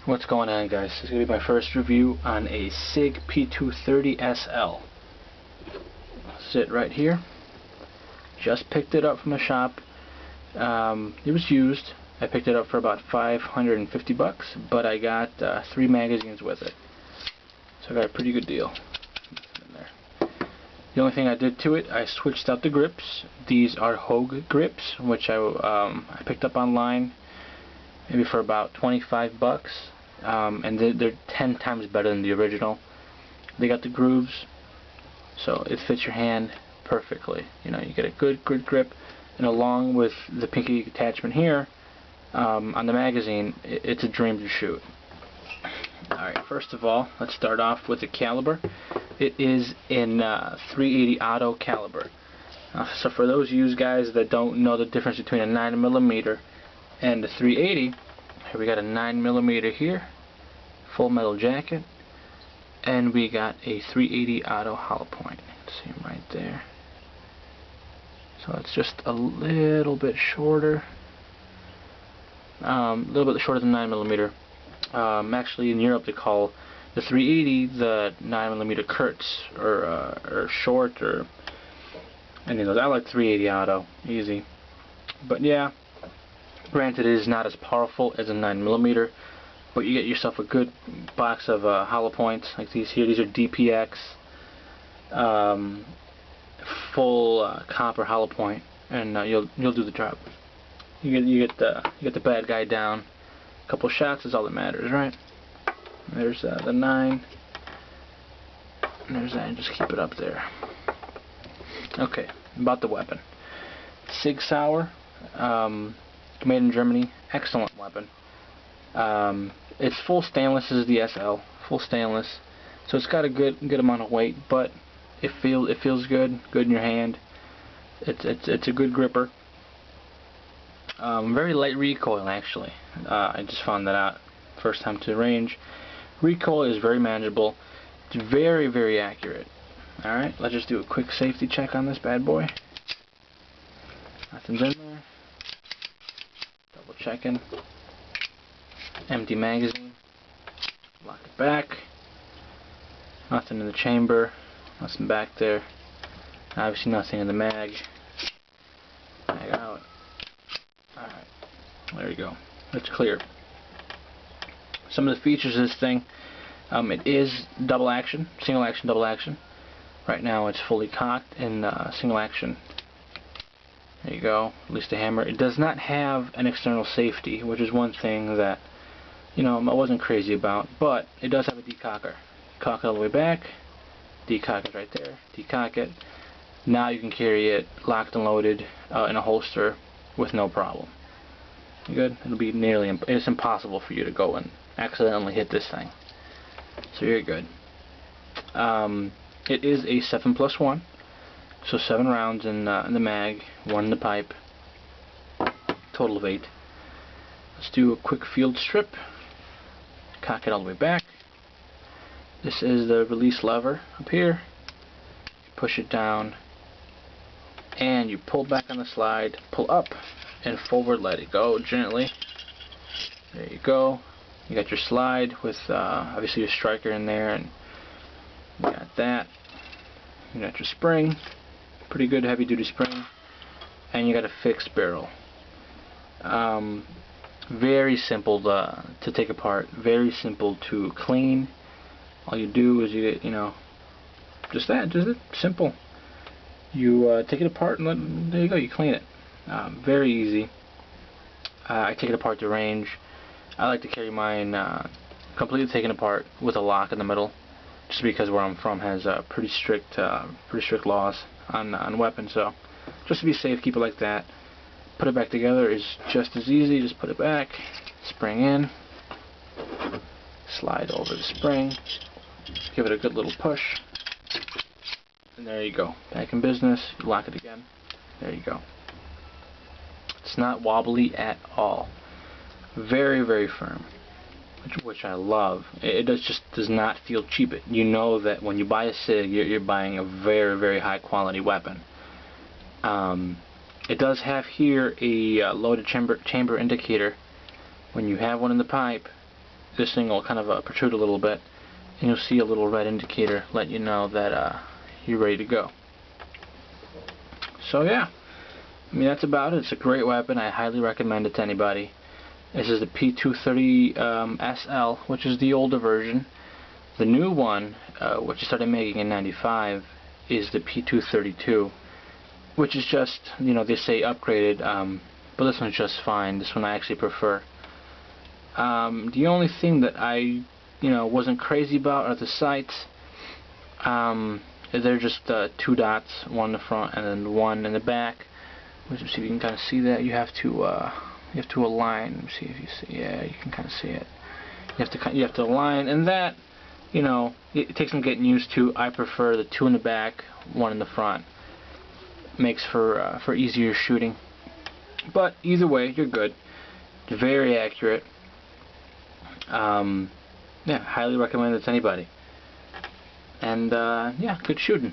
What's going on, guys? This is going to be my first review on a Sig p230 SL. Sit right here. Just picked it up from the shop. It was used. I picked it up for about $550, but I got 3 magazines with it. So I got a pretty good deal. In there. The only thing I did to it, I switched out the grips. These are Hogue grips, which I picked up online maybe for about $25. And they're 10 times better than the original. They got the grooves, so it fits your hand perfectly. You know, you get a good grip, and along with the pinky attachment here on the magazine, it's a dream to shoot. Alright, first of all, let's start off with the caliber. It is in 380 auto caliber. So for those of you guys that don't know the difference between a 9mm and a 380, here we got a 9mm here, full metal jacket, and we got a 380 auto hollow point. See them right there. So it's just a little bit shorter, than 9mm. Actually, in Europe they call the 380 the 9mm Kurtz or short or any of those. I like 380 auto, easy. But yeah. Granted, it is not as powerful as a 9mm, but you get yourself a good box of hollow points like these here. These are DPX, full copper hollow point, and you'll do the job. You get the bad guy down. A couple shots is all that matters, right? There's the 9. And there's that. And just keep it up there. Okay, about the weapon. Sig Sauer. Made in Germany, excellent weapon. It's full stainless. This is the SL, full stainless, so it's got a good amount of weight, but it feels good in your hand. It's a good gripper. Very light recoil, actually. I just found that out first time to the range. Recoil is very manageable. It's very accurate. All right, let's just do a quick safety check on this bad boy. Nothing's in there. Checking. Empty magazine. Lock it back. Nothing in the chamber. Nothing back there. Obviously nothing in the mag. Mag out. Alright. There you go. It's clear. Some of the features of this thing. It is double action. Single action, double action. Right now it's fully cocked in single action. There you go, at least the hammer. It does not have an external safety, which is one thing that, you know, I wasn't crazy about, but it does have a decocker. Cock it all the way back, decock it right there, decock it. Now you can carry it locked and loaded in a holster with no problem. You good? It'll be it's impossible for you to go and accidentally hit this thing. So you're good. It is a 7+1. So 7 rounds in the mag, 1 in the pipe, total of 8. Let's do a quick field strip. Cock it all the way back. This is the release lever up here. Push it down, and you pull back on the slide, pull up, and forward let it go gently. There you go. You got your slide with obviously your striker in there, and you got that. You got your spring. Pretty good heavy duty spring, and you got a fixed barrel. Very simple to take apart, very simple to clean. All you do is you get, just it, simple. You take it apart and there you go, you clean it. Very easy. I take it apart to range. I like to carry mine completely taken apart with a lock in the middle, just because where I'm from has pretty strict laws on weapons. So just to be safe, keep it like that. Put it back together is just as easy. Just put it back, spring in, slide over the spring, give it a good little push, and there you go. Back in business. You lock it again. There you go. It's not wobbly at all. Very firm. Which I love. It just does not feel cheap. You know that when you buy a Sig, you're buying a very high quality weapon. It does have here a loaded chamber indicator. When you have one in the pipe, this thing will kind of protrude a little bit, and you'll see a little red indicator let you know that you're ready to go. So yeah, I mean, that's about it. It's a great weapon. I highly recommend it to anybody. This is the p230 SL, which is the older version. The new one, which I started making in '95, is the p232, which is just, you know, they say upgraded, but this one's just fine. This one I actually prefer. The only thing that I, you know, wasn't crazy about are the sights. They're just 2 dots, one in the front and then one in the back. Let's see if you can kind of see that. You have to align. Let me see if you see. Yeah, you can kind of see it. You have to align, and that, you know, it takes some getting used to. I prefer the 2 in the back, 1 in the front. Makes for easier shooting. But either way, you're good. It's very accurate. Yeah, highly recommend it to anybody. And yeah, good shooting.